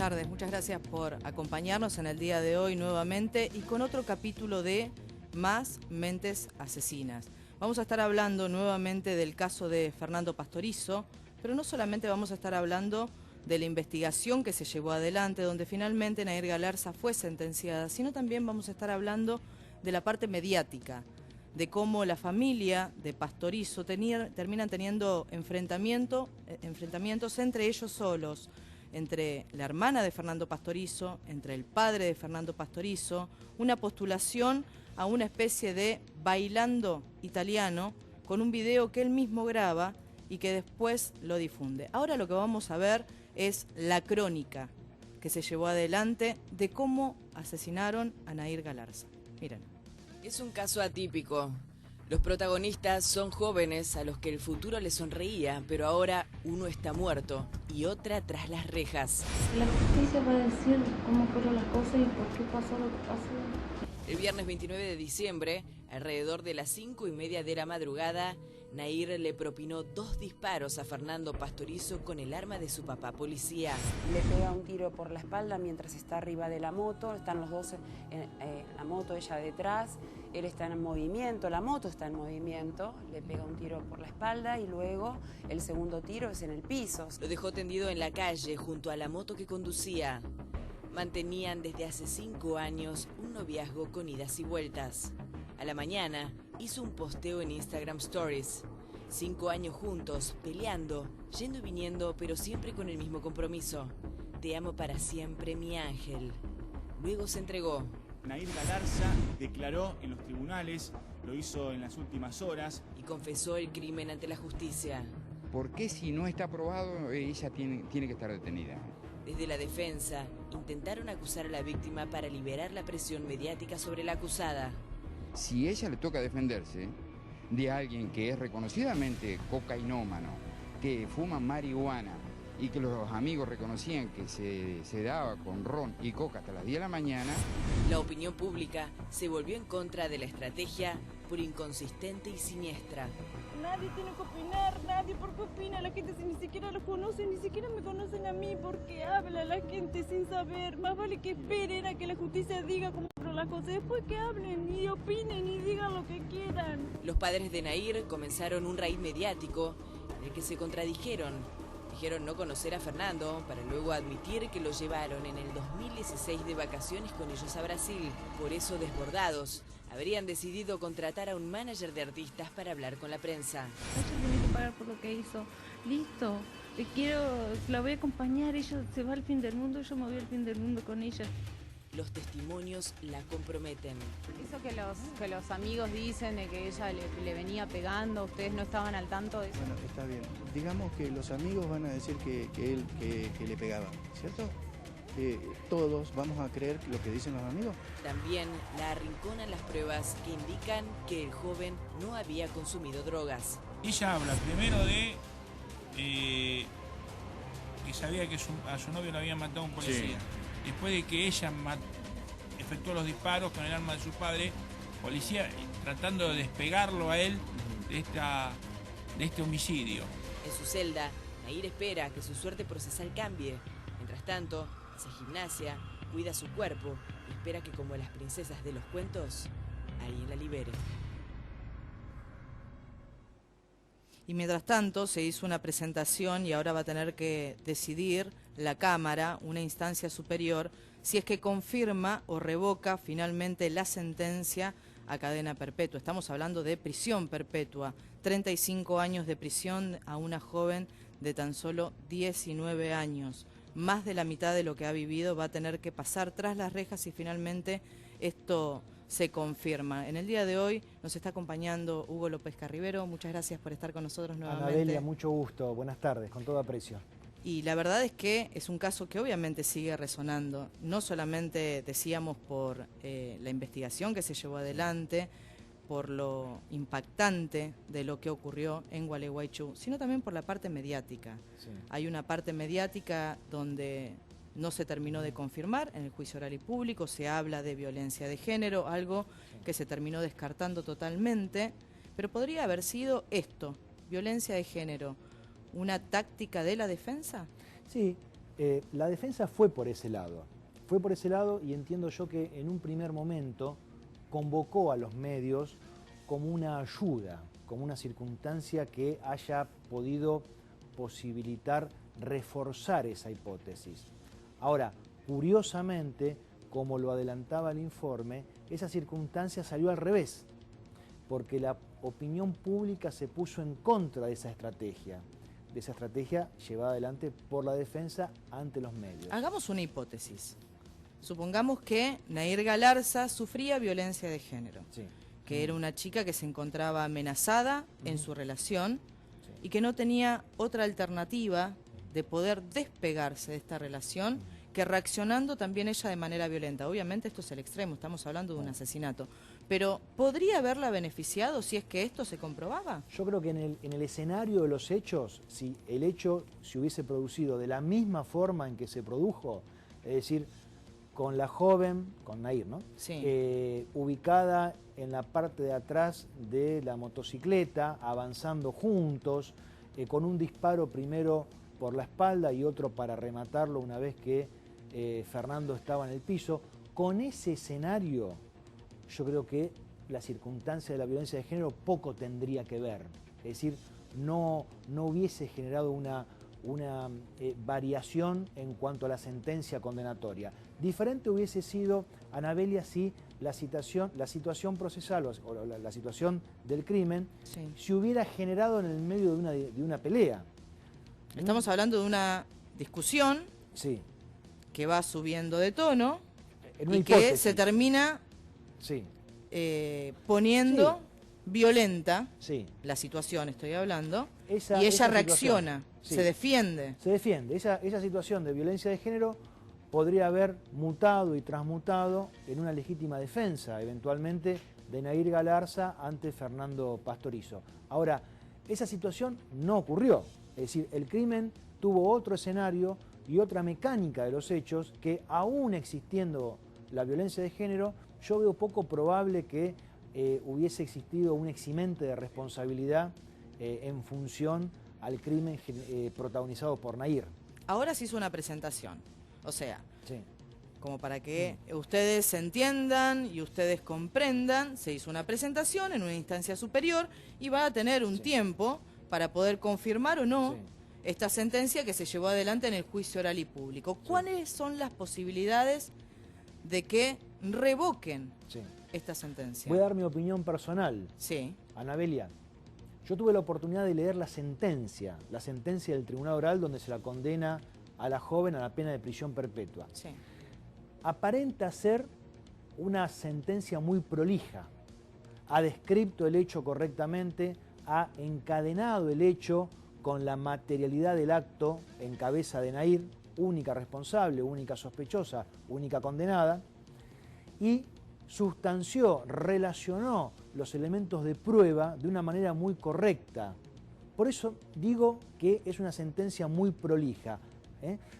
tardes, muchas gracias por acompañarnos en el día de hoy nuevamente y con otro capítulo de Más Mentes Asesinas. Vamos a estar hablando nuevamente del caso de Fernando Pastorizo, pero no solamente vamos a estar hablando de la investigación que se llevó adelante, donde finalmente Nahir Galarza fue sentenciada, sino también vamos a estar hablando de la parte mediática, de cómo la familia de Pastorizo terminan teniendo enfrentamientos entre ellos solos, entre la hermana de Fernando Pastorizo, entre el padre de Fernando Pastorizo, una postulación a una especie de bailando italiano con un video que él mismo graba y que después lo difunde. Ahora lo que vamos a ver es la crónica que se llevó adelante de cómo asesinaron a Nahir Galarza. Miren. Es un caso atípico. Los protagonistas son jóvenes a los que el futuro les sonreía, pero ahora uno está muerto y otra tras las rejas. La justicia va a decir cómo fueron las cosas y por qué pasó lo que pasó. El viernes 29 de diciembre, alrededor de las 5:30 de la madrugada, Nahir le propinó 2 disparos a Fernando Pastorizo con el arma de su papá policía. Le pega un tiro por la espalda mientras está arriba de la moto, están los dos en la moto, ella detrás, él está en movimiento, la moto está en movimiento, le pega un tiro por la espalda y luego el segundo tiro es en el piso. Lo dejó tendido en la calle junto a la moto que conducía. Mantenían desde hace 5 años un noviazgo con idas y vueltas. A la mañana hizo un posteo en Instagram Stories. 5 años juntos, peleando, yendo y viniendo, pero siempre con el mismo compromiso. Te amo para siempre, mi ángel. Luego se entregó. Nahir Galarza declaró en los tribunales, lo hizo en las últimas horas. Y confesó el crimen ante la justicia. ¿Por qué si no está probado ella tiene que estar detenida? Desde la defensa, intentaron acusar a la víctima para liberar la presión mediática sobre la acusada. Si ella le toca defenderse de alguien que es reconocidamente cocainómano, que fuma marihuana y que los amigos reconocían que se daba con ron y coca hasta las 10 de la mañana... La opinión pública se volvió en contra de la estrategia por inconsistente y siniestra. Nadie tiene que opinar, nadie, ¿por qué opina la gente si ni siquiera los conocen, ni siquiera me conocen a mí? ¿Por qué habla la gente sin saber? Más vale que esperen a que la justicia diga cómo fueron las cosas, después que hablen y opinen y digan lo que quieran. Los padres de Nahir comenzaron un raíz mediático en el que se contradijeron. Dijeron no conocer a Fernando para luego admitir que lo llevaron en el 2016 de vacaciones con ellos a Brasil. Por eso, desbordados, habrían decidido contratar a un manager de artistas para hablar con la prensa. Ella tiene que pagar por lo que hizo. Listo. La voy a acompañar. Ella se va al fin del mundo, yo me voy al fin del mundo con ella. Los testimonios la comprometen. Eso que los amigos dicen de que ella le venía pegando, ¿ustedes no estaban al tanto de eso? Bueno, está bien. Digamos que los amigos van a decir que le pegaba, ¿cierto? Todos vamos a creer lo que dicen los amigos. También la arrinconan las pruebas que indican que el joven no había consumido drogas. Ella habla primero de que sabía que a su novio lo había matado un policía. Sí. Después de que ella efectuó los disparos con el arma de su padre, policía tratando de despegarlo a él de este homicidio. En su celda, Nahir espera que su suerte procesal cambie. Mientras tanto, hace gimnasia, cuida su cuerpo y espera que, como las princesas de los cuentos, alguien la libere. Y mientras tanto se hizo una presentación y ahora va a tener que decidir la Cámara, una instancia superior, si es que confirma o revoca finalmente la sentencia a cadena perpetua. Estamos hablando de prisión perpetua, 35 años de prisión a una joven de tan solo 19 años. Más de la mitad de lo que ha vivido va a tener que pasar tras las rejas y finalmente esto se confirma. En el día de hoy nos está acompañando Hugo López Carribero. Muchas gracias por estar con nosotros nuevamente. Anadelia, mucho gusto. Buenas tardes, con todo aprecio. Y la verdad es que es un caso que obviamente sigue resonando, no solamente decíamos por la investigación que se llevó adelante, por lo impactante de lo que ocurrió en Gualeguaychú, sino también por la parte mediática. Sí. Hay una parte mediática donde no se terminó de confirmar en el juicio oral y público, se habla de violencia de género, algo que se terminó descartando totalmente, pero podría haber sido esto, violencia de género, ¿una táctica de la defensa? Sí, La defensa fue por ese lado. Fue por ese lado y entiendo yo que en un primer momento convocó a los medios como una ayuda, como una circunstancia que haya podido posibilitar reforzar esa hipótesis. Ahora, curiosamente, como lo adelantaba el informe, esa circunstancia salió al revés, porque la opinión pública se puso en contra de esa estrategia llevada adelante por la defensa ante los medios. Hagamos una hipótesis. Supongamos que Nair Galarza sufría violencia de género, Sí. que era una chica que se encontraba amenazada en su relación y que no tenía otra alternativa de poder despegarse de esta relación que reaccionando también ella de manera violenta. Obviamente esto es el extremo, estamos hablando de un asesinato. Pero ¿podría haberla beneficiado si es que esto se comprobaba? Yo creo que en el escenario de los hechos, si el hecho se hubiese producido de la misma forma en que se produjo, es decir, con la joven, con Nair, ¿no? Sí. Ubicada en la parte de atrás de la motocicleta, avanzando juntos, con un disparo primero por la espalda y otro para rematarlo una vez que Fernando estaba en el piso. Con ese escenario, yo creo que la circunstancia de la violencia de género poco tendría que ver. Es decir, no hubiese generado una variación en cuanto a la sentencia condenatoria. Diferente hubiese sido, Anabelia, si la situación procesal o la situación del crimen se hubiera generado en el medio de una pelea. Estamos hablando de una discusión que va subiendo de tono y que se termina poniendo violenta la situación, estoy hablando, y ella reacciona, se defiende. Se defiende. Esa situación de violencia de género podría haber mutado y transmutado en una legítima defensa, eventualmente, de Nair Galarza ante Fernando Pastorizo. Ahora, esa situación no ocurrió. Es decir, el crimen tuvo otro escenario y otra mecánica de los hechos que, aún existiendo la violencia de género, yo veo poco probable que hubiese existido un eximente de responsabilidad en función al crimen protagonizado por Nair. Ahora se hizo una presentación, o sea, como para que ustedes se entiendan y ustedes comprendan, se hizo una presentación en una instancia superior y va a tener un tiempo para poder confirmar o no esta sentencia que se llevó adelante en el juicio oral y público. ¿Cuáles son las posibilidades de que revoquen esta sentencia? Voy a dar mi opinión personal. Anabelia, yo tuve la oportunidad de leer la sentencia del Tribunal Oral donde se la condena a la joven a la pena de prisión perpetua. Aparenta ser una sentencia muy prolija. Ha descrito el hecho correctamente, ha encadenado el hecho con la materialidad del acto en cabeza de Nair, única responsable, única sospechosa, única condenada, y sustanció, relacionó los elementos de prueba de una manera muy correcta. Por eso digo que es una sentencia muy prolija.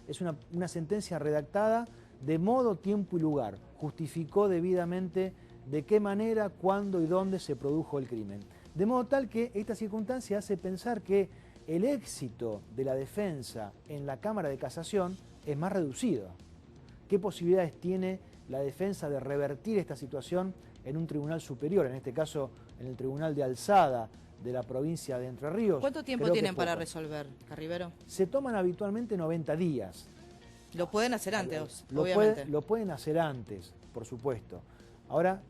Es una sentencia redactada de modo, tiempo y lugar. Justificó debidamente de qué manera, cuándo y dónde se produjo el crimen. De modo tal que esta circunstancia hace pensar que el éxito de la defensa en la Cámara de Casación es más reducido. ¿Qué posibilidades tiene la defensa de revertir esta situación en un tribunal superior, en este caso en el Tribunal de Alzada de la provincia de Entre Ríos? ¿Cuánto tiempo tienen para resolver, Carribero? Se toman habitualmente 90 días. Lo pueden hacer antes, obviamente. Lo pueden hacer antes, por supuesto. Ahora,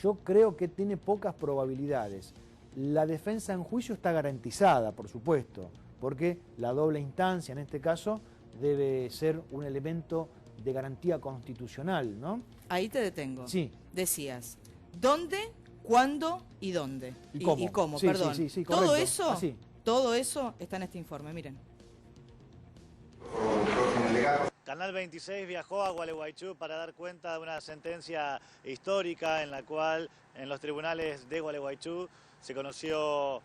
yo creo que tiene pocas probabilidades. La defensa en juicio está garantizada, por supuesto, porque la doble instancia, en este caso, debe ser un elemento de garantía constitucional, ¿no? Ahí te detengo. Sí. Decías, ¿dónde, cuándo y dónde? ¿Y cómo? Y cómo, Sí, perdón. sí, Todo correcto. eso, Así. todo eso está en este informe, miren. Canal 26 viajó a Gualeguaychú para dar cuenta de una sentencia histórica en la cual en los tribunales de Gualeguaychú se conoció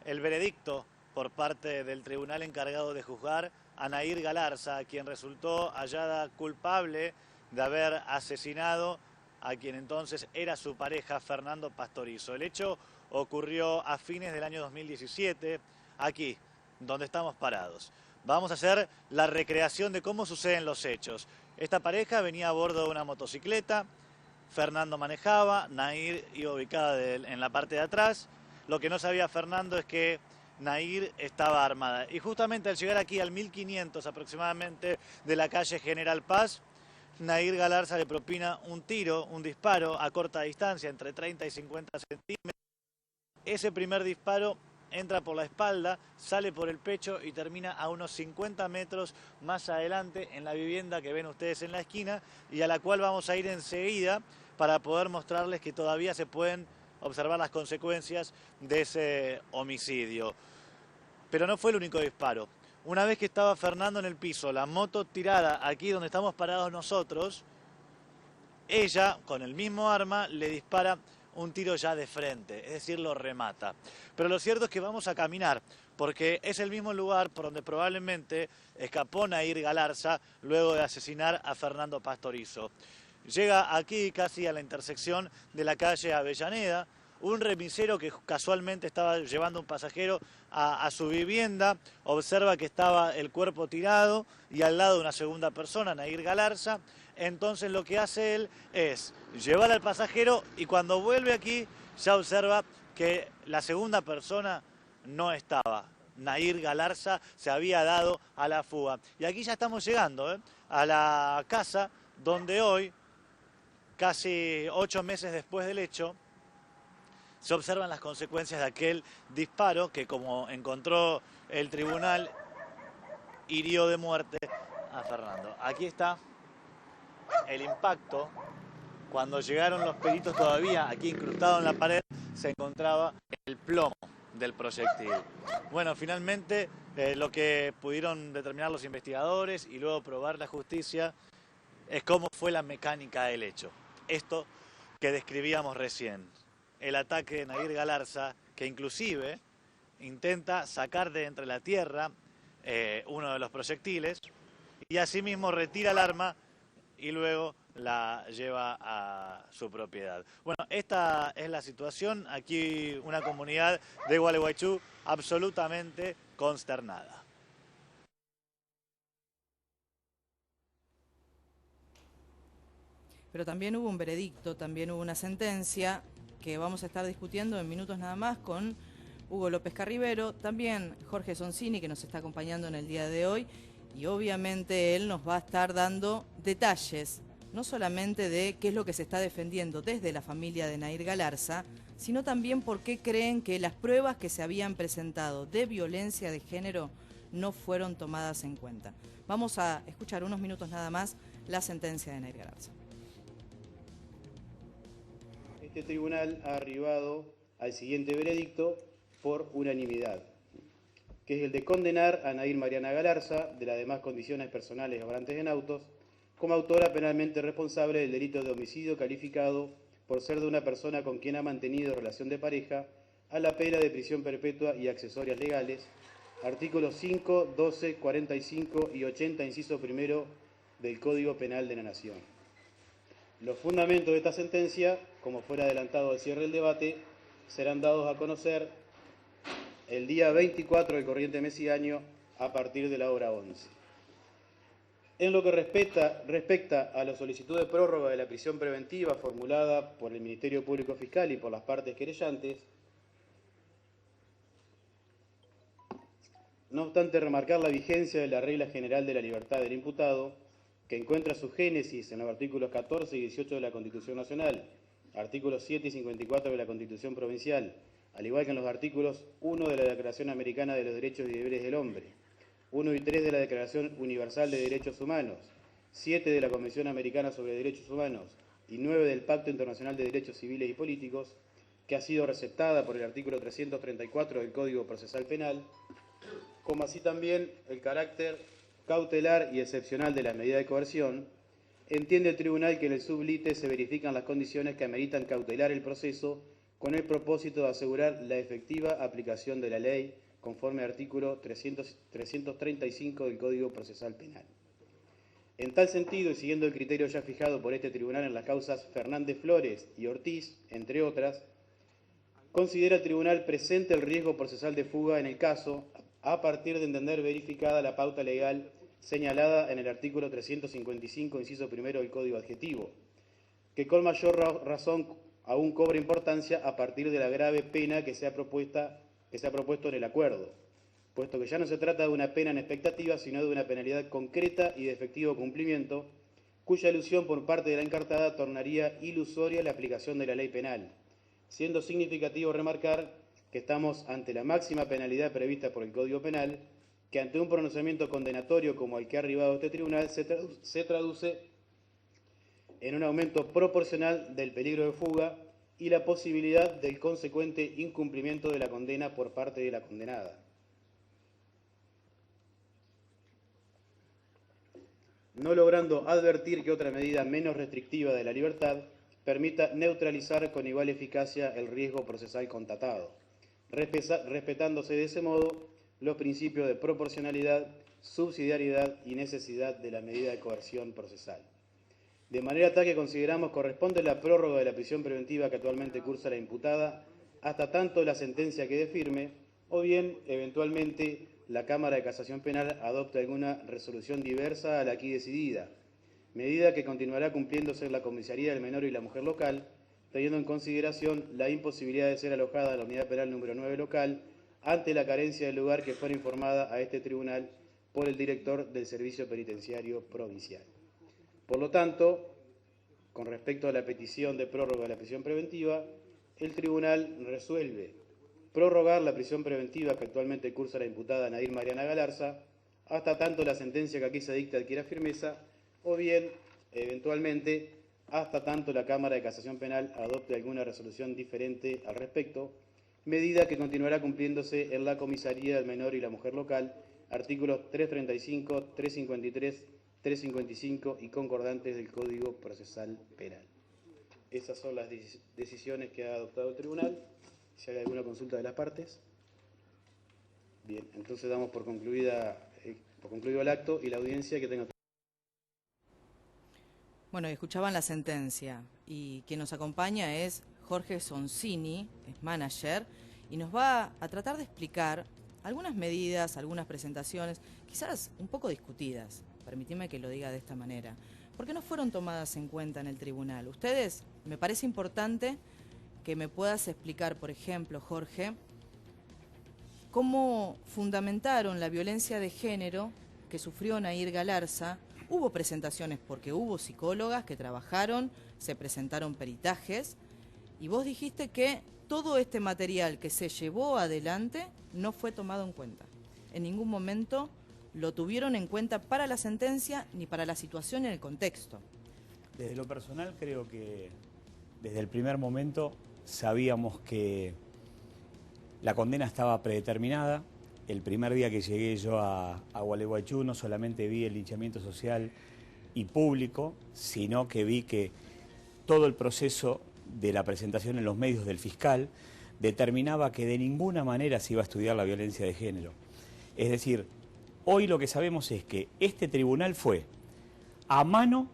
el veredicto por parte del tribunal encargado de juzgar a Nair Galarza, quien resultó hallada culpable de haber asesinado a quien entonces era su pareja, Fernando Pastorizo. El hecho ocurrió a fines del año 2017, aquí, donde estamos parados, Vamos a hacer la recreación de cómo suceden los hechos. Esta pareja venía a bordo de una motocicleta, Fernando manejaba, Nair iba ubicada en la parte de atrás. Lo que no sabía Fernando es que Nair estaba armada. Y justamente al llegar aquí al 1500 aproximadamente de la calle General Paz, Nair Galarza le propina un tiro, un disparo a corta distancia, entre 30 y 50 centímetros. Ese primer disparo entra por la espalda, sale por el pecho y termina a unos 50 metros más adelante en la vivienda que ven ustedes en la esquina y a la cual vamos a ir enseguida para poder mostrarles que todavía se pueden observar las consecuencias de ese homicidio. Pero no fue el único disparo. Una vez que estaba Fernando en el piso, la moto tirada aquí donde estamos parados nosotros, ella con el mismo arma le dispara un tiro ya de frente, es decir, lo remata. Pero lo cierto es que vamos a caminar, porque es el mismo lugar por donde probablemente escapó Nair Galarza luego de asesinar a Fernando Pastorizo. Llega aquí casi a la intersección de la calle Avellaneda, un remisero que casualmente estaba llevando un pasajero a su vivienda, observa que estaba el cuerpo tirado y al lado una segunda persona, Nair Galarza. Entonces lo que hace él es llevar al pasajero y cuando vuelve aquí ya observa que la segunda persona no estaba. Nair Galarza se había dado a la fuga. Y aquí ya estamos llegando a la casa donde hoy, casi 8 meses después del hecho, se observan las consecuencias de aquel disparo que, como encontró el tribunal, hirió de muerte a Fernando. Aquí está el impacto. Cuando llegaron los peritos todavía, aquí incrustado en la pared, se encontraba el plomo del proyectil. Bueno, finalmente lo que pudieron determinar los investigadores y luego probar la justicia es cómo fue la mecánica del hecho. Esto que describíamos recién. El ataque de Nair Galarza, que inclusive intenta sacar de entre la tierra uno de los proyectiles y asimismo retira el arma y luego la lleva a su propiedad. Bueno, esta es la situación. Aquí una comunidad de Gualeguaychú absolutamente consternada. Pero también hubo un veredicto, también hubo una sentencia que vamos a estar discutiendo en minutos nada más con Hugo López Carribero, también Jorge Sonsini, que nos está acompañando en el día de hoy, y obviamente él nos va a estar dando detalles, no solamente de qué es lo que se está defendiendo desde la familia de Nair Galarza, sino también por qué creen que las pruebas que se habían presentado de violencia de género no fueron tomadas en cuenta. Vamos a escuchar unos minutos nada más la sentencia de Nair Galarza. Este tribunal ha arribado al siguiente veredicto por unanimidad, que es el de condenar a Nair Mariana Galarza, de las demás condiciones personales obrantes en autos, como autora penalmente responsable del delito de homicidio calificado por ser de una persona con quien ha mantenido relación de pareja, a la pena de prisión perpetua y accesorias legales, artículos 5, 12, 45 y 80, inciso primero del Código Penal de la Nación. Los fundamentos de esta sentencia, como fuera adelantado al cierre del debate, serán dados a conocer el día 24 del corriente mes y año a partir de la hora 11. En lo que respecta a la solicitud de prórroga de la prisión preventiva formulada por el Ministerio Público Fiscal y por las partes querellantes, no obstante remarcar la vigencia de la regla general de la libertad del imputado, que encuentra su génesis en los artículos 14 y 18 de la Constitución Nacional, artículos 7 y 54 de la Constitución Provincial, al igual que en los artículos 1 de la Declaración Americana de los Derechos y Deberes del Hombre, 1 y 3 de la Declaración Universal de Derechos Humanos, 7 de la Convención Americana sobre Derechos Humanos y 9 del Pacto Internacional de Derechos Civiles y Políticos, que ha sido receptada por el artículo 334 del Código Procesal Penal, como así también el carácter cautelar y excepcional de la medida de coerción, entiende el tribunal que en el sublite se verifican las condiciones que ameritan cautelar el proceso con el propósito de asegurar la efectiva aplicación de la ley conforme al artículo 335 del Código Procesal Penal. En tal sentido, y siguiendo el criterio ya fijado por este tribunal en las causas Fernández Flores y Ortiz, entre otras, considera el tribunal presente el riesgo procesal de fuga en el caso, a partir de entender verificada la pauta legal señalada en el artículo 355, inciso primero del Código Adjetivo, que con mayor razón aún cobra importancia a partir de la grave pena que se ha propuesto en el acuerdo, puesto que ya no se trata de una pena en expectativa, sino de una penalidad concreta y de efectivo cumplimiento, cuya elusión por parte de la encartada tornaría ilusoria la aplicación de la ley penal, siendo significativo remarcar que estamos ante la máxima penalidad prevista por el Código Penal, que ante un pronunciamiento condenatorio como el que ha arribado este tribunal se traduce en un aumento proporcional del peligro de fuga y la posibilidad del consecuente incumplimiento de la condena por parte de la condenada. No logrando advertir que otra medida menos restrictiva de la libertad permita neutralizar con igual eficacia el riesgo procesal constatado, respetándose de ese modo los principios de proporcionalidad, subsidiariedad y necesidad de la medida de coerción procesal. De manera tal que consideramos corresponde la prórroga de la prisión preventiva que actualmente cursa la imputada hasta tanto la sentencia quede firme, o bien, eventualmente, la Cámara de Casación Penal adopte alguna resolución diversa a la aquí decidida, medida que continuará cumpliéndose en la Comisaría del Menor y la Mujer local, teniendo en consideración la imposibilidad de ser alojada en la Unidad Penal número 9 local, ante la carencia del lugar que fuera informada a este tribunal por el director del Servicio Penitenciario Provincial. Por lo tanto, con respecto a la petición de prórroga de la prisión preventiva, el tribunal resuelve prorrogar la prisión preventiva que actualmente cursa la imputada Nadir Mariana Galarza, hasta tanto la sentencia que aquí se dicta adquiera firmeza, o bien, eventualmente, hasta tanto la Cámara de Casación Penal adopte alguna resolución diferente al respecto, medida que continuará cumpliéndose en la Comisaría del Menor y la Mujer local, artículos 335, 353, 355 y concordantes del Código Procesal Penal. Esas son las decisiones que ha adoptado el tribunal. Si hay alguna consulta de las partes. Bien, entonces damos por concluido el acto y la audiencia que tenga. Bueno, escuchaban la sentencia y quien nos acompaña es Jorge Soncini, es manager, y nos va a tratar de explicar algunas medidas, algunas presentaciones, quizás un poco discutidas, permíteme que lo diga de esta manera, porque no fueron tomadas en cuenta en el tribunal. Ustedes, me parece importante que me puedas explicar, por ejemplo, Jorge, cómo fundamentaron la violencia de género que sufrió Nadir Galarza. Hubo presentaciones porque hubo psicólogas que trabajaron, se presentaron peritajes, y vos dijiste que todo este material que se llevó adelante no fue tomado en cuenta. En ningún momento lo tuvieron en cuenta para la sentencia ni para la situación en el contexto. Desde lo personal creo que desde el primer momento sabíamos que la condena estaba predeterminada. El primer día que llegué yo a Gualeguaychú no solamente vi el linchamiento social y público, sino que vi que todo el proceso de la presentación en los medios del fiscal determinaba que de ninguna manera se iba a estudiar la violencia de género. Es decir, hoy lo que sabemos es que este tribunal fue a mano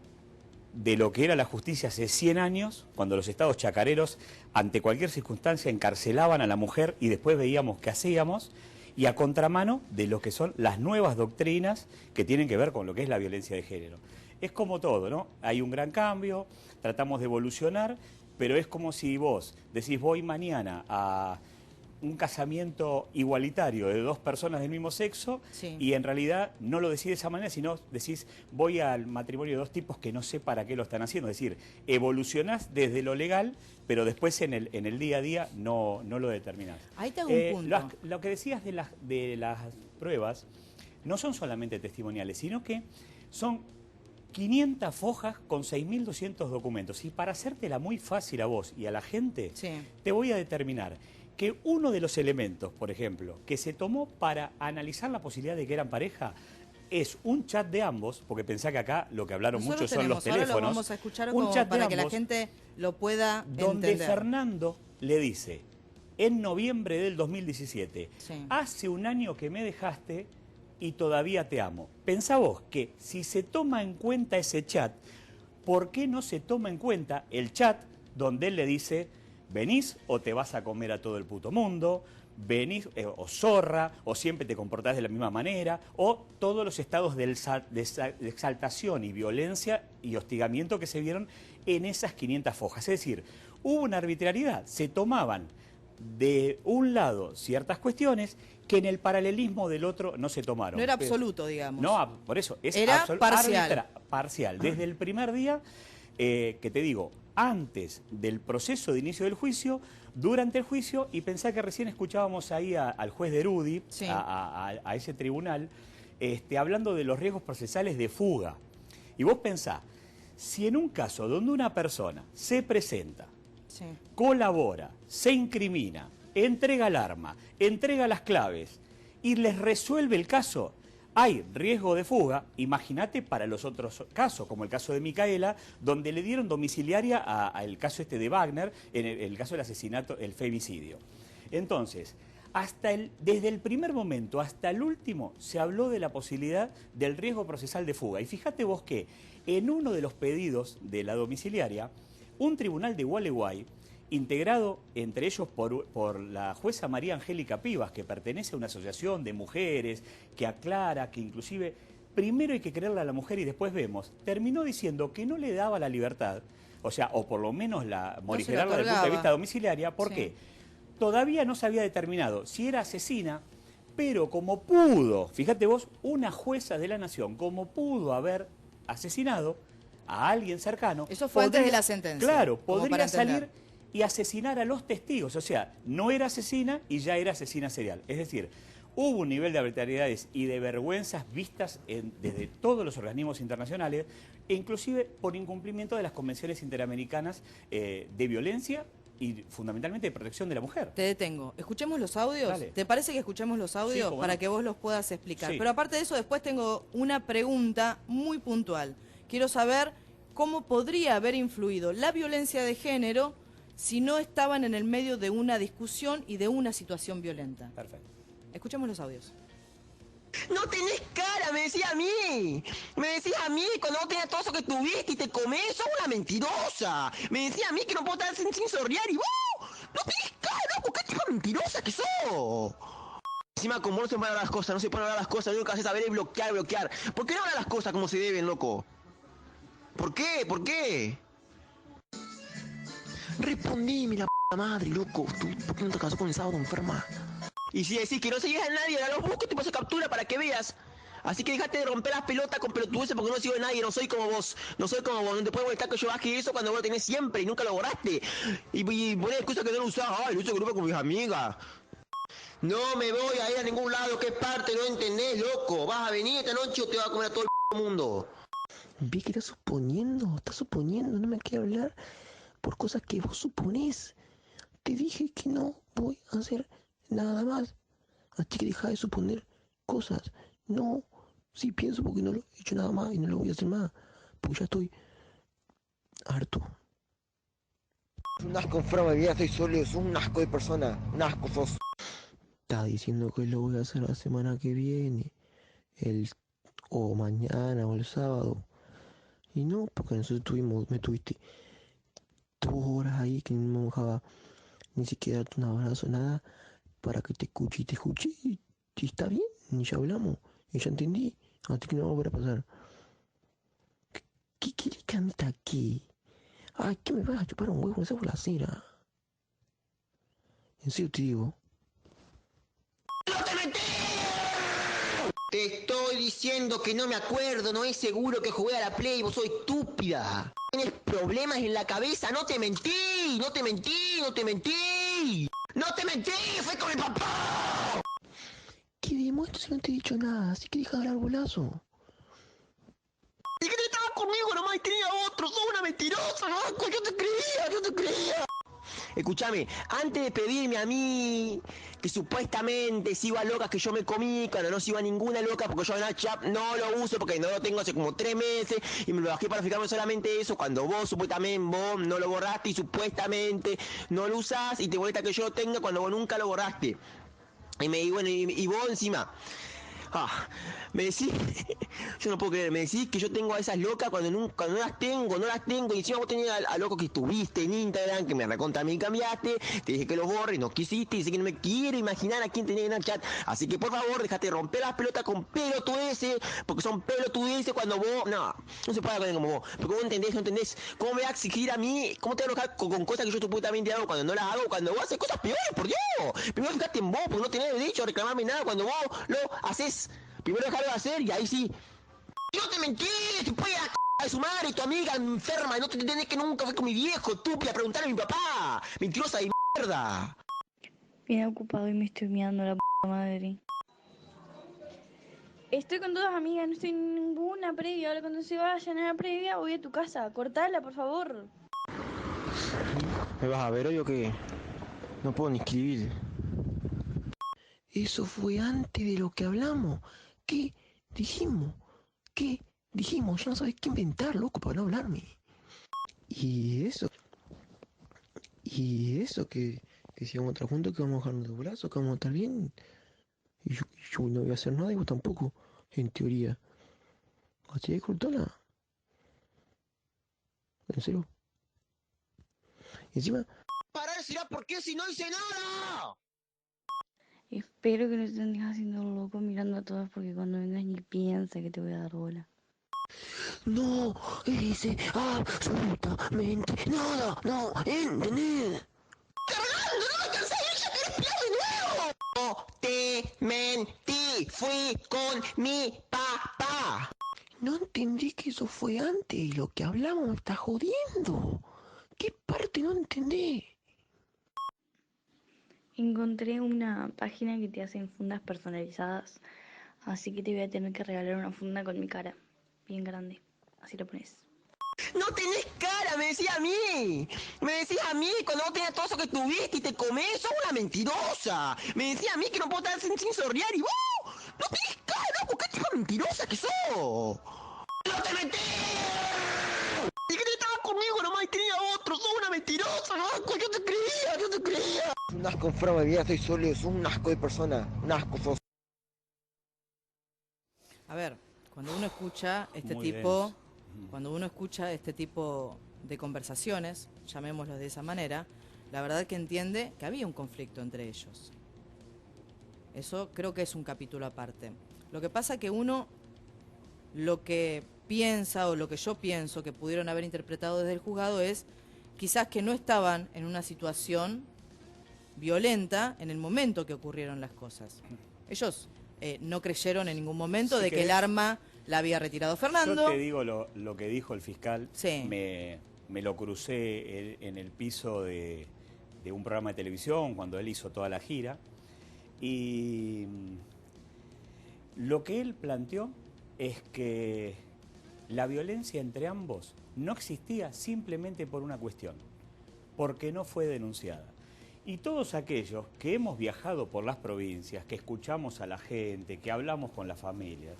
de lo que era la justicia hace 100 años, cuando los estados chacareros, ante cualquier circunstancia, encarcelaban a la mujer y después veíamos qué hacíamos, y a contramano de lo que son las nuevas doctrinas que tienen que ver con lo que es la violencia de género. Es como todo, ¿no? Hay un gran cambio, tratamos de evolucionar, pero es como si vos decís voy mañana a un casamiento igualitario de dos personas del mismo sexo, sí, y en realidad no lo decís de esa manera, sino decís voy al matrimonio de dos tipos que no sé para qué lo están haciendo. Es decir, evolucionás desde lo legal, pero después en el día a día no lo determinás. Ahí te hago un punto. Lo que decías de las pruebas no son solamente testimoniales, sino que son 500 hojas con 6.200 documentos. Y para hacértela muy fácil a vos y a la gente, sí, te voy a determinar que uno de los elementos, por ejemplo, que se tomó para analizar la posibilidad de que eran pareja, es un chat de ambos, porque pensá que acá lo que hablaron mucho son los teléfonos. Ahora lo vamos a escuchar como para que la gente lo pueda entender. Donde Fernando le dice, en noviembre del 2017, sí, hace un año que me dejaste y todavía te amo. Pensá vos que si se toma en cuenta ese chat, ¿por qué no se toma en cuenta el chat donde él le dice venís o te vas a comer a todo el puto mundo, venís o zorra, o siempre te comportás de la misma manera, o todos los estados de exaltación y violencia y hostigamiento que se vieron en esas 500 fojas. Es decir, hubo una arbitrariedad, se tomaban de un lado ciertas cuestiones que en el paralelismo del otro no se tomaron. No era absoluto, digamos. No, por eso, era parcial. Parcial. Desde el primer día, que te digo, antes del proceso de inicio del juicio, durante el juicio, y pensá que recién escuchábamos ahí al juez de Erudi, sí, a ese tribunal, hablando de los riesgos procesales de fuga. Y vos pensá, si en un caso donde una persona se presenta, sí, colabora, se incrimina, entrega el arma, entrega las claves y les resuelve el caso, hay riesgo de fuga, imagínate para los otros casos, como el caso de Micaela, donde le dieron domiciliaria al caso de Wagner, en el caso del asesinato, el femicidio. Entonces, desde el primer momento hasta el último se habló de la posibilidad del riesgo procesal de fuga. Y fíjate vos que en uno de los pedidos de la domiciliaria, un tribunal de Gualeguay, integrado entre ellos por la jueza María Angélica Pivas, que pertenece a una asociación de mujeres, que aclara, que inclusive primero hay que creerle a la mujer y después vemos, terminó diciendo que no le daba la libertad, o sea, o por lo menos morigerarla desde el punto de vista domiciliaria. ¿Por qué? Todavía no se había determinado si era asesina, pero como pudo, fíjate vos, una jueza de la nación, como pudo haber asesinado a alguien cercano. Eso fue antes de la sentencia. Claro, podría salir y asesinar a los testigos. O sea, no era asesina y ya era asesina serial. Es decir, hubo un nivel de arbitrariedades y de vergüenzas vistas desde todos los organismos internacionales, e inclusive por incumplimiento de las convenciones interamericanas de violencia y fundamentalmente de protección de la mujer. Te detengo. ¿Escuchemos los audios? Dale. ¿Te parece que escuchemos los audios para que vos los puedas explicar? Sí. Pero aparte de eso, después tengo una pregunta muy puntual. Quiero saber cómo podría haber influido la violencia de género si no estaban en el medio de una discusión y de una situación violenta. Perfecto. Escuchemos los audios. No tenés cara, me decía a mí. Me decías a mí cuando no tenías todo eso que tuviste y te comés, sos una mentirosa. Me decía a mí que no puedo estar sin sorrear y vos no tenés cara, ¿por qué tipo mentirosa que sos? Encima con vos no se pueden hablar las cosas, no se pueden hablar las cosas, lo único que haces saber es bloquear. ¿Por qué no hablas las cosas como se deben, loco? ¿Por qué? ¿Por qué? Respondime la p*** madre, loco. ¿Tú por qué no te casó con el sábado enferma? Y si decís que no seguís a nadie, ahora los busco, te paso captura para que veas. Así que dejate de romper las pelotas con pelotudeces porque no sigo a nadie, no soy como vos. No soy como vos, no te puedo molestar que yo baje eso cuando vos lo tenés siempre y nunca lo borraste. Y ponés excusas que no lo usás. Ay, lo uso grupo con mis amigas. No me voy a ir a ningún lado, ¿qué parte no entendés, loco? ¿Vas a venir esta noche o te vas a comer a todo el mundo? Vi que estás suponiendo, no me quieres hablar por cosas que vos suponés. Te dije que no voy a hacer nada más. Así que deja de suponer cosas. No, sí pienso porque no lo he hecho nada más y no lo voy a hacer más. Porque ya estoy harto. Es un asco enfermo de vida, soy solo, es un asco de persona. Un asco sos. Está diciendo que lo voy a hacer la semana que viene. O mañana o el sábado. Y no, porque nosotros me tuviste 2 horas ahí que no me dejaba ni siquiera darte un abrazo, nada, para que te escuche y te escuché. Y está bien, y ya hablamos, y ya entendí. Así que no va a volver a pasar. ¿Qué querés que ande aquí? Ay, ¿qué me vas a chupar un huevo? Esa fue la cera. En serio te digo. ¡No te metí! Te estoy diciendo que no me acuerdo, no es seguro que jugué a la Play, vos sos estúpida. Tienes problemas en la cabeza, no te mentí, no te mentí, no te mentí. ¡No te mentí! ¡Fue con mi papá! ¿Qué demuestro si no te he dicho nada? Así que deja de hablar bolazo. Y que estabas conmigo nomás y tenía otro, sos una mentirosa, ¿no? Yo te creía. Escúchame, antes de pedirme a mí que supuestamente sigo a locas que yo me comí, cuando no sigo a ninguna loca porque yo Snapchat no lo uso porque no lo tengo hace como 3 meses y me lo bajé para fijarme solamente eso, cuando vos supuestamente vos no lo borraste y supuestamente no lo usás y te molesta que yo lo tenga cuando vos nunca lo borraste. Y vos encima, Me decís, yo no puedo creer, me decís que yo tengo a esas locas cuando no las tengo, y encima vos tenías a loco que estuviste en Instagram, que me recontra a mí cambiaste, te dije que lo borres, no quisiste, dice que no me quiero imaginar a quién tenía en el chat, así que por favor, dejate de romper las pelotas con pelotudeces, porque son pelotudeces cuando vos, no se puede hablar como vos, porque vos no entendés, ¿cómo me vas a exigir a mí, cómo te vas a enojar con cosas que yo supuestamente hago cuando no las hago, cuando vos haces cosas peores, por Dios, primero fijate en vos, porque no tenés derecho a reclamarme nada cuando vos lo haces. Primero dejarlo de hacer y ahí sí. No te mentí, te puede ir a la de su madre, tu amiga enferma, y no te entendés que nunca fue con mi viejo, estúpida, a preguntarle a mi papá, mentirosa de mierda. Bien ocupado y me estoy mirando la madre. Estoy con todas amigas, no estoy en ninguna previa. Ahora cuando se vayan a la previa voy a tu casa. Cortala, por favor. ¿Me vas a ver hoy o qué? No puedo ni escribir. Eso fue antes de lo que hablamos. ¿Qué dijimos? ¿Qué dijimos? Yo no sabía qué inventar, loco, para no hablarme. Y eso que si vamos a estar juntos, que vamos a bajarnos los brazos, que vamos a estar bien. Y yo no voy a hacer nada y vos tampoco, en teoría. Así de cortona. ¿En serio? Y encima... ¡Parar será porque si no hice nada! Espero que no estés haciendo loco mirando a todas porque cuando vengas ni piensa que te voy a dar bola. No hice absolutamente nada, no entendés. ¡Cargando! ¡No me cansé! ¡Ya querés pelear de nuevo! No te mentí, fui con mi papá. No entendí que eso fue antes y lo que hablamos me está jodiendo. ¿Qué parte no entendí? Encontré una página que te hacen fundas personalizadas, así que te voy a tener que regalar una funda con mi cara, bien grande, así lo pones. ¡No tenés cara! ¡Me decís a mí! ¡Me decís a mí! Cuando vos tenés todo eso que tuviste y te comés, sos una mentirosa. Me decís a mí que no puedo estar sin sorrear y vos no tenés cara, loco. ¿Qué tipo de mentirosa que sos? ¡No te metí! Y que te estabas conmigo nomás y tenía otro. ¡Sos una mentirosa, loco! Yo te creía. Un asco enfermo de vida, estoy solo. Sos un asco de persona. Un asco sos. A ver, cuando uno escucha este tipo... Cuando uno escucha este tipo de conversaciones, llamémoslo de esa manera, la verdad que entiende que había un conflicto entre ellos. Eso creo que es un capítulo aparte. Lo que pasa que uno, lo que piensa o lo que yo pienso que pudieron haber interpretado desde el juzgado es quizás que no estaban en una situación violenta en el momento que ocurrieron las cosas. Ellos no creyeron en ningún momento de que el arma la había retirado Fernando. Yo te digo lo que dijo el fiscal. Sí. Me lo crucé en el piso de un programa de televisión cuando él hizo toda la gira. Y lo que él planteó es que la violencia entre ambos no existía simplemente por una cuestión, porque no fue denunciada. Y todos aquellos que hemos viajado por las provincias, que escuchamos a la gente, que hablamos con las familias,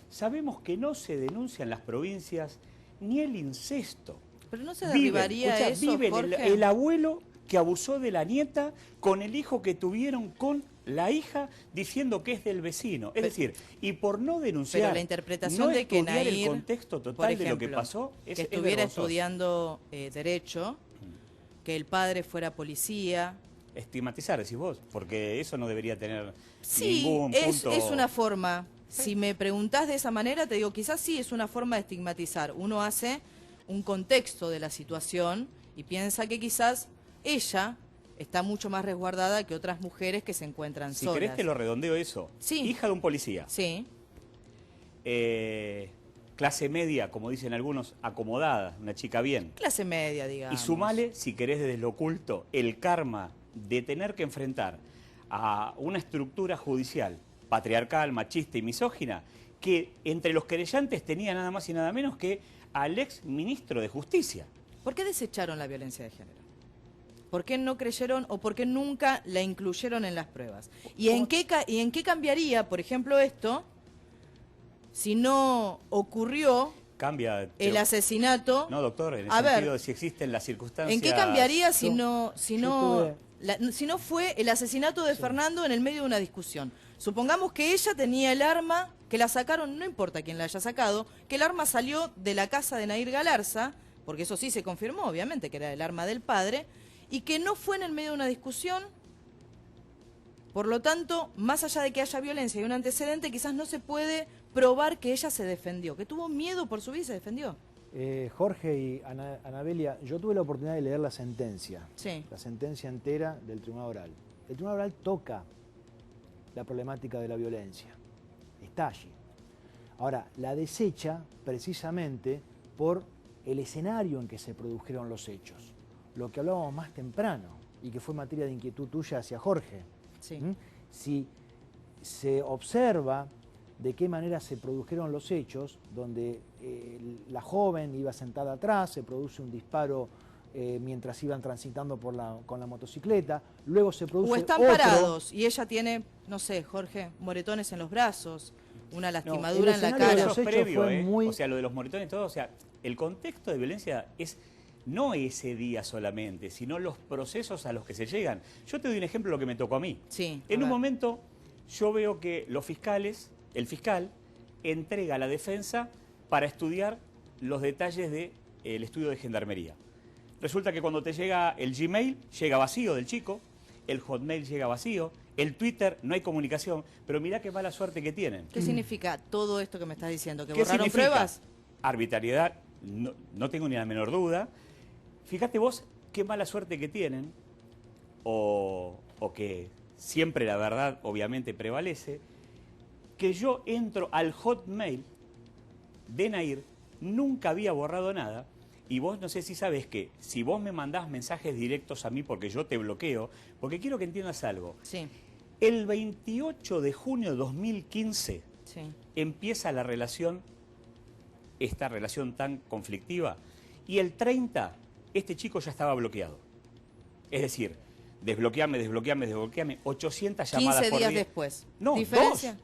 sabemos que no se denuncia en las provincias ni el incesto. Pero no se derribaría eso, viven Jorge. el abuelo que abusó de la nieta con el hijo que tuvieron con la hija diciendo que es del vecino. Es decir, y por no denunciar, pero la interpretación no de que estudiar Nair, el contexto total por ejemplo, de lo que pasó, es que estuviera vergonzoso. estudiando Derecho, que el padre fuera policía. Estigmatizar, decís vos, porque eso no debería tener Sí, ningún punto. es una forma. Si me preguntás de esa manera, te digo, quizás sí es una forma de estigmatizar. Uno hace un contexto de la situación y piensa que quizás ella está mucho más resguardada que otras mujeres que se encuentran Si solas. querés te lo redondeo eso. Sí. Hija de un policía. Sí. Clase media, como dicen algunos, acomodada, una chica bien. Clase media, digamos. Y sumale, si querés desde lo oculto, el karma de tener que enfrentar a una estructura judicial patriarcal, machista y misógina, que entre los querellantes tenía nada más y nada menos que al ex ministro de Justicia. ¿Por qué desecharon la violencia de género? ¿Por qué no creyeron o por qué nunca la incluyeron en las pruebas? ¿Y en qué cambiaría, por ejemplo, esto, si no ocurrió Cambia el asesinato? No, doctor, en el A ver, sentido de si existen las circunstancias. ¿en qué cambiaría si no sino fue el asesinato de Fernando en el medio de una discusión. Supongamos que ella tenía el arma, que la sacaron, no importa quién la haya sacado, que el arma salió de la casa de Nahir Galarza, porque eso sí se confirmó, obviamente, que era el arma del padre, y que no fue en el medio de una discusión. Por lo tanto, más allá de que haya violencia y un antecedente, quizás no se puede probar que ella se defendió, que tuvo miedo por su vida y se defendió. Jorge y Anabelia, yo tuve la oportunidad de leer la sentencia, la sentencia entera del Tribunal Oral. El Tribunal Oral toca la problemática de la violencia, está allí. Ahora, la desecha precisamente por el escenario en que se produjeron los hechos, lo que hablábamos más temprano y que fue materia de inquietud tuya hacia Jorge. Si se observa de qué manera se produjeron los hechos, donde la joven iba sentada atrás, se produce un disparo mientras iban transitando con la motocicleta, luego se produce o están otro. parados y ella tiene, no sé, Jorge, moretones en los brazos, una lastimadura en la cara. Eso es previo, O sea, lo de los moretones y todo, o sea, el contexto de violencia es no ese día solamente, sino los procesos a los que se llegan. Yo te doy un ejemplo de lo que me tocó a mí. En un momento yo veo que los fiscales, el fiscal, entrega a la defensa para estudiar los detalles del estudio de gendarmería. Resulta que cuando te llega el Gmail, llega vacío del chico, el Hotmail llega vacío, el Twitter, no hay comunicación, pero mirá qué mala suerte que tienen. ¿Qué significa todo esto que me estás diciendo? ¿Que ¿Qué borraron significa? pruebas? Arbitrariedad, no tengo ni la menor duda. Fíjate vos qué mala suerte que tienen, o que siempre la verdad obviamente prevalece, que yo entro al Hotmail de Nahir, nunca había borrado nada, y vos no sé si sabes que si vos me mandás mensajes directos a mí porque yo te bloqueo, porque quiero que entiendas algo. El 28 de junio de 2015 empieza la relación, esta relación tan conflictiva, y el 30 este chico ya estaba bloqueado. Es decir, desbloqueame, 800 llamadas 15 por días día. después. No, ¿Diferencia?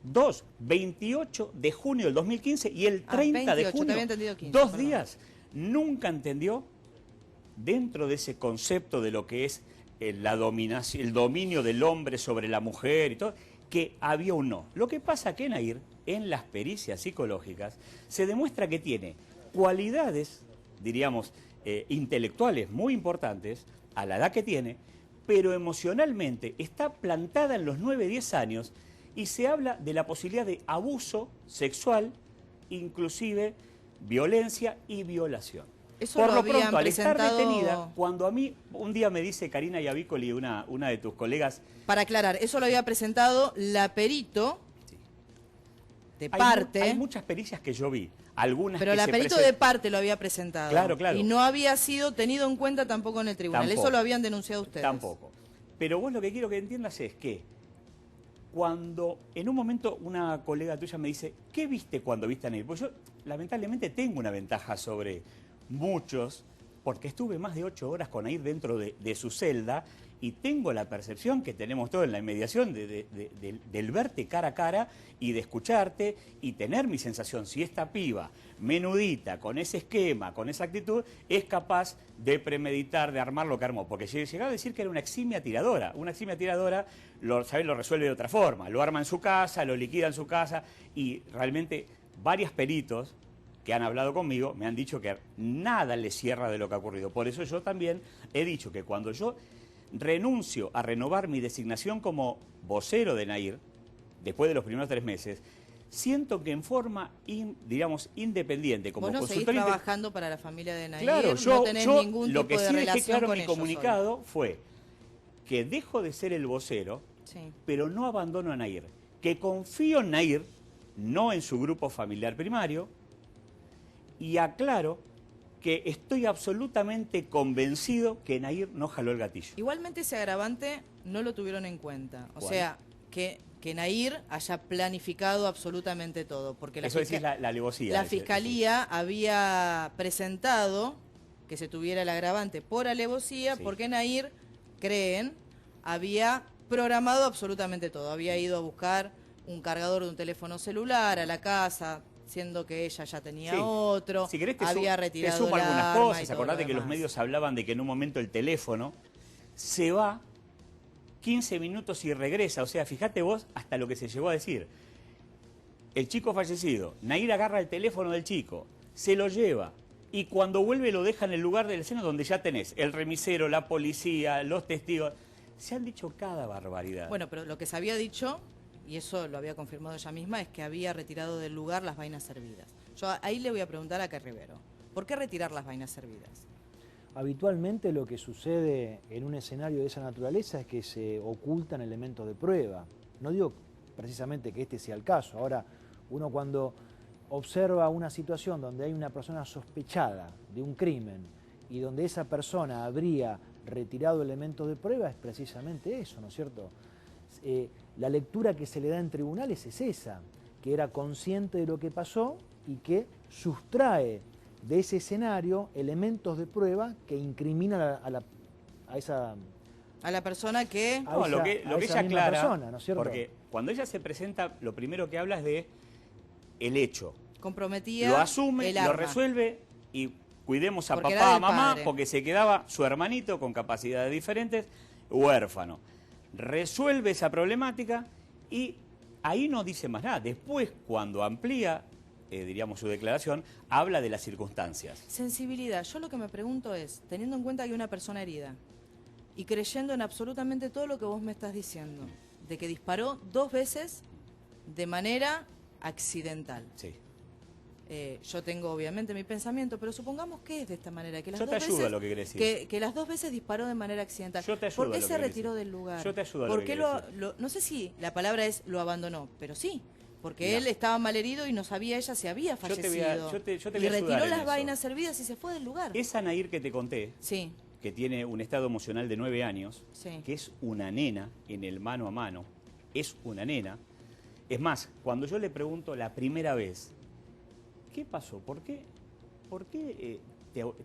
Dos, 28 de junio del 2015 y el 30 de 28, te junio, había entendido 15, 2 perdón. días. Nunca entendió, dentro de ese concepto de lo que es la dominación, el dominio del hombre sobre la mujer y todo, que había un no. Lo que pasa que Nahir, en las pericias psicológicas, se demuestra que tiene cualidades, diríamos, intelectuales muy importantes, a la edad que tiene, pero emocionalmente está plantada en los 9-10 años y se habla de la posibilidad de abuso sexual, inclusive violencia y violación. Eso Por lo lo habían pronto, al estar presentado- detenida, cuando a mí un día me dice Karina Yavicoli, una de tus colegas, Para aclarar, eso lo había presentado la perito de hay parte, muchas pericias que yo vi, algunas pero que la se perito de parte lo había presentado. Claro, claro. Y no había sido tenido en cuenta tampoco en el tribunal. Tampoco. Eso lo habían denunciado ustedes. Tampoco. Pero vos lo que quiero que entiendas es que cuando en un momento una colega tuya me dice, ¿qué viste cuando viste a Nahir? Pues yo lamentablemente tengo una ventaja sobre muchos, porque estuve más de 8 horas con Nahir dentro de su celda y tengo la percepción que tenemos todos en la inmediación del verte cara a cara y de escucharte y tener mi sensación, si esta piba menudita, con ese esquema, con esa actitud, es capaz de premeditar, de armar lo que armó. Porque llegaba a decir que era una eximia tiradora. Una eximia tiradora, ¿sabes? Lo resuelve de otra forma. Lo arma en su casa, lo liquida en su casa y realmente varios peritos que han hablado conmigo me han dicho que nada le cierra de lo que ha ocurrido. Por eso yo también he dicho que cuando yo renuncio a renovar mi designación como vocero de Nahir, después de los primeros 3 meses, siento que en forma, digamos, independiente, como Vos no seguís consultor... trabajando para la familia de Nahir, Claro, no tenés ningún lo tipo que de sí dejé relación claro con en mi ellos comunicado fue que dejo de ser el vocero, pero no abandono a Nahir, que confío en Nahir, no en su grupo familiar primario, y aclaro que estoy absolutamente convencido que Nahir no jaló el gatillo. Igualmente ese agravante no lo tuvieron en cuenta. O ¿Cuál? sea, que Nahir haya planificado absolutamente todo. Porque Eso decís la alevosía. la Fiscalía había presentado que se tuviera el agravante por alevosía, porque Nahir, creen, había programado absolutamente todo. Había ido a buscar un cargador de un teléfono celular a la casa, siendo que ella ya tenía otro, Si querés había te retirado sumo el algunas arma y cosas. todo Acordate lo que los demás. medios hablaban de que en un momento el teléfono se va 15 minutos y regresa. O sea, fíjate vos hasta lo que se llegó a decir. El chico fallecido, Nahir agarra el teléfono del chico, se lo lleva y cuando vuelve lo deja en el lugar de la escena donde ya tenés el remisero, la policía, los testigos. Se han dicho cada barbaridad. Bueno, pero lo que se había dicho, y eso lo había confirmado ella misma, es que había retirado del lugar las vainas servidas. Yo ahí le voy a preguntar a Rivero, ¿por qué retirar las vainas servidas? Habitualmente lo que sucede en un escenario de esa naturaleza es que se ocultan elementos de prueba. No digo precisamente que este sea el caso. Ahora, uno cuando observa una situación donde hay una persona sospechada de un crimen y donde esa persona habría retirado elementos de prueba, es precisamente eso, ¿no es cierto? La lectura que se le da en tribunales es esa, que era consciente de lo que pasó y que sustrae de ese escenario elementos de prueba que incriminan a la persona que... No, lo que ella aclara, persona, ¿no es cierto? Porque cuando ella se presenta, lo primero que habla es de el hecho. Comprometía lo asume, lo resuelve y cuidemos a papá, a mamá, porque se quedaba su hermanito con capacidades diferentes, huérfano. Resuelve esa problemática y ahí no dice más nada. Después, cuando amplía, diríamos, su declaración, habla de las circunstancias. Sensibilidad. Yo lo que me pregunto es, teniendo en cuenta que hay una persona herida y creyendo en absolutamente todo lo que vos me estás diciendo, de que disparó 2 veces de manera accidental. Sí. Yo tengo obviamente mi pensamiento, pero supongamos que es de esta manera. Que las yo te ayudo a lo que querés decir. Que las 2 veces disparó de manera accidental. Yo te ayudo. ¿Por qué se retiró del lugar? Yo te ayudo a lo ¿Por que qué querés decir. no sé si la palabra es lo abandonó, pero sí. Porque él estaba malherido y no sabía ella si había fallecido. Yo te y retiró las vainas servidas y se fue del lugar. Esa Nahir que te conté, sí, que tiene un estado emocional de 9 años, sí, que es una nena en el mano a mano, es una nena. Es más, cuando yo le pregunto la primera vez, ¿qué pasó? ¿Por qué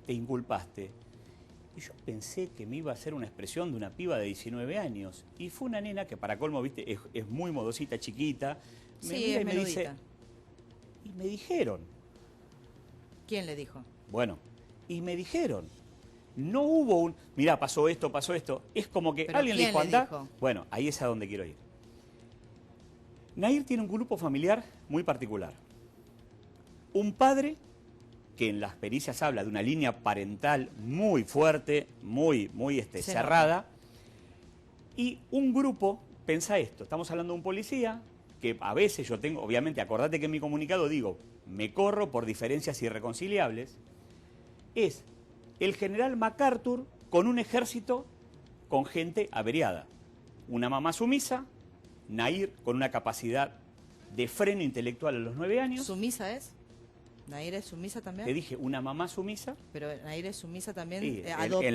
te inculpaste? Y yo pensé que me iba a ser una expresión de una piba de 19 años. Y fue una nena que, para colmo, viste, es muy modosita, chiquita. Sí, es me dice, y me dijeron. ¿Quién le dijo? Bueno, y me dijeron. No hubo un, mirá, pasó esto. Es como que alguien le dijo, andá. Bueno, ahí es a donde quiero ir. Nahir tiene un grupo familiar muy particular. Un padre que en las pericias habla de una línea parental muy fuerte, muy cerrada. Y un grupo, pensá esto, estamos hablando de un policía que a veces yo tengo, obviamente, acordate que en mi comunicado digo, me corro por diferencias irreconciliables, es el general MacArthur con un ejército con gente averiada. Una mamá sumisa, Nahir con una capacidad de freno intelectual a los 9 años. ¿Sumisa es? ¿Nahir es sumisa también? Te dije, una mamá sumisa. Pero Nahir es sumisa también, sí, adoptó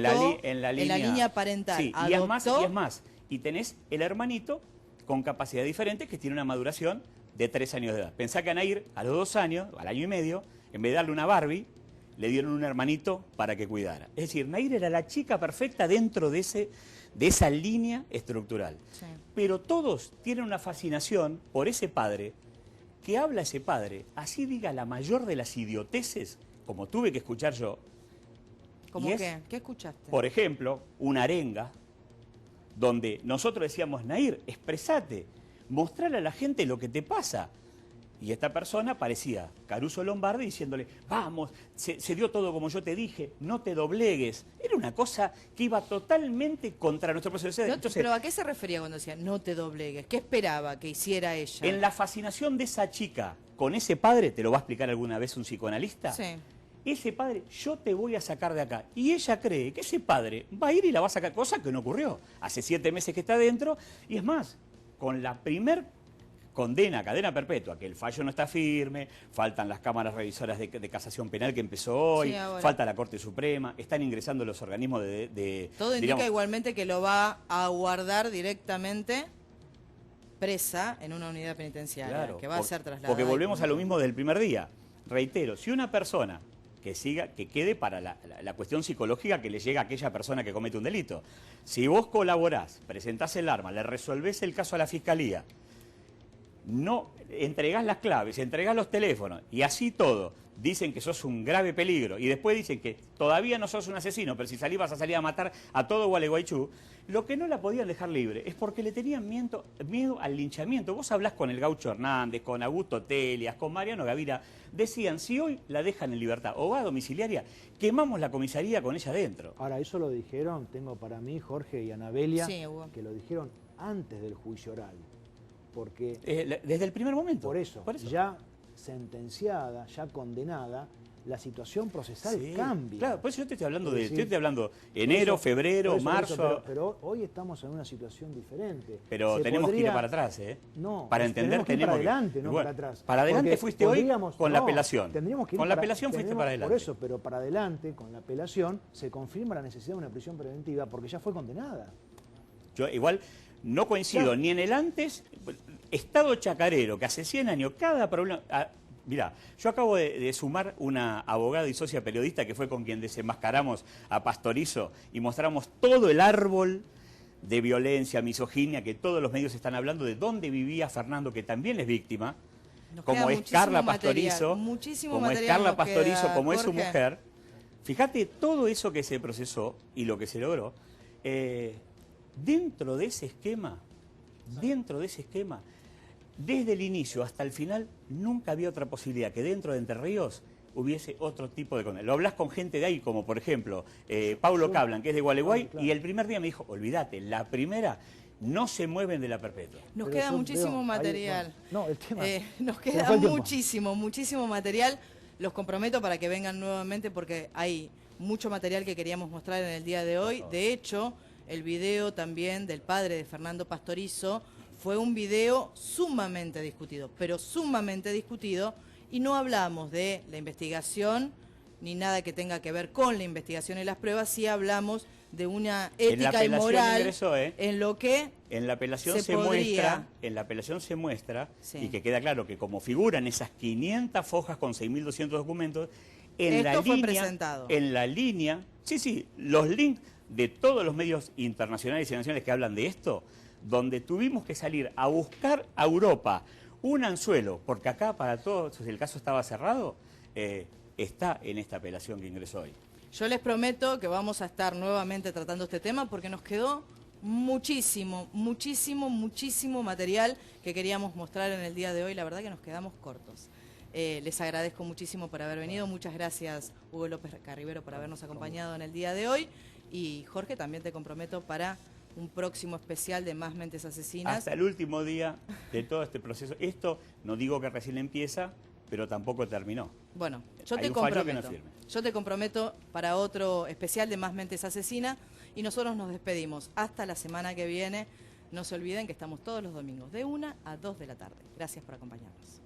en la línea parental. Sí, y es más. Y tenés el hermanito con capacidad diferente que tiene una maduración de 3 años de edad. Pensá que a Nahir, a los 2 años, al año y medio, en vez de darle una Barbie, le dieron un hermanito para que cuidara. Es decir, Nahir era la chica perfecta dentro de esa línea estructural. Sí. Pero todos tienen una fascinación por ese padre, que habla ese padre, así diga la mayor de las idioteces, como tuve que escuchar yo. ¿Cómo qué? ¿Qué escuchaste? Por ejemplo, una arenga, donde nosotros decíamos, Nahir, expresate, mostrale a la gente lo que te pasa. Y esta persona parecía Caruso Lombardi diciéndole, vamos, se dio todo como yo te dije, no te doblegues. Era una cosa que iba totalmente contra nuestro proceso. Entonces, ¿pero a qué se refería cuando decía no te doblegues? ¿Qué esperaba que hiciera ella? En la fascinación de esa chica con ese padre, ¿te lo va a explicar alguna vez un psicoanalista? Sí. Ese padre, yo te voy a sacar de acá. Y ella cree que ese padre va a ir y la va a sacar, cosa que no ocurrió. Hace 7 meses que está adentro, y es más, con la primer condena a cadena perpetua, que el fallo no está firme, faltan las cámaras revisoras de casación penal que empezó hoy, falta la Corte Suprema, están ingresando los organismos de todo indica igualmente que lo va a guardar directamente presa en una unidad penitenciaria, claro, que va a ser trasladada. Porque volvemos a lo mismo del primer día. Reitero, si una persona que quede para la cuestión psicológica que le llega a aquella persona que comete un delito, si vos colaborás, presentás el arma, le resolvés el caso a la Fiscalía, no entregás las claves, entregás los teléfonos y así todo, dicen que sos un grave peligro y después dicen que todavía no sos un asesino, pero si salís vas a salir a matar a todo Gualeguaychú, lo que no la podían dejar libre es porque le tenían miedo al linchamiento. Vos hablás con el Gaucho Hernández, con Augusto Telias, con Mariano Gavira, decían, si hoy la dejan en libertad o va a domiciliaria, quemamos la comisaría con ella dentro. Ahora, eso lo dijeron, tengo para mí, Jorge y Anabelia, sí, Hugo, que lo dijeron antes del juicio oral, porque... desde el primer momento. Por eso, ya sentenciada, ya condenada, la situación procesal cambia. Claro, por eso yo te estoy hablando de enero, febrero, marzo. Pero hoy estamos en una situación diferente. Pero tenemos que ir para atrás, ¿eh? No, para entender tenemos que ir para adelante, no para atrás. Para adelante fuiste hoy con la apelación. Tendríamos que ir con la apelación fuiste para adelante. Por eso, pero para adelante, con la apelación, se confirma la necesidad de una prisión preventiva porque ya fue condenada. Yo igual no coincido ni en el antes, Estado chacarero, que hace 100 años cada problema... Mirá, yo acabo de sumar una abogada y socia periodista que fue con quien desenmascaramos a Pastorizo y mostramos todo el árbol de violencia, misoginia, que todos los medios están hablando de dónde vivía Fernando, que también es víctima, como es Carla Pastorizo, como es Carla Pastorizo, como es su mujer. Fíjate todo eso que se procesó y lo que se logró. Dentro de ese esquema, desde el inicio hasta el final, nunca había otra posibilidad que dentro de Entre Ríos hubiese otro tipo de condena. Lo hablas con gente de ahí, como por ejemplo Paulo Cablan, que es de Gualeguay, y el primer día me dijo, olvídate, la primera no se mueven de la perpetua. Nos queda muchísimo material. El tema. Nos queda muchísimo material. Los comprometo para que vengan nuevamente porque hay mucho material que queríamos mostrar en el día de hoy. De hecho, el video también del padre de Fernando Pastorizo fue un video sumamente discutido, pero sumamente discutido, y no hablamos de la investigación ni nada que tenga que ver con la investigación y las pruebas, sí hablamos de una ética y moral en lo que en la apelación se muestra, y que queda claro que como figuran esas 500 fojas con 6.200 documentos, en la línea, los links de todos los medios internacionales y nacionales que hablan de esto, donde tuvimos que salir a buscar a Europa un anzuelo, porque acá para todos el caso estaba cerrado, está en esta apelación que ingresó hoy. Yo les prometo que vamos a estar nuevamente tratando este tema porque nos quedó muchísimo material que queríamos mostrar en el día de hoy. La verdad que nos quedamos cortos. Les agradezco muchísimo por haber venido. Muchas gracias, Hugo López Carribero, por habernos acompañado en el día de hoy. Y Jorge, también te comprometo para un próximo especial de Más Mentes Asesinas. Hasta el último día de todo este proceso. Esto no digo que recién empieza, pero tampoco terminó. Bueno, yo te comprometo para otro especial de Más Mentes Asesinas y nosotros nos despedimos. Hasta la semana que viene. No se olviden que estamos todos los domingos de 1 a 2 de la tarde. Gracias por acompañarnos.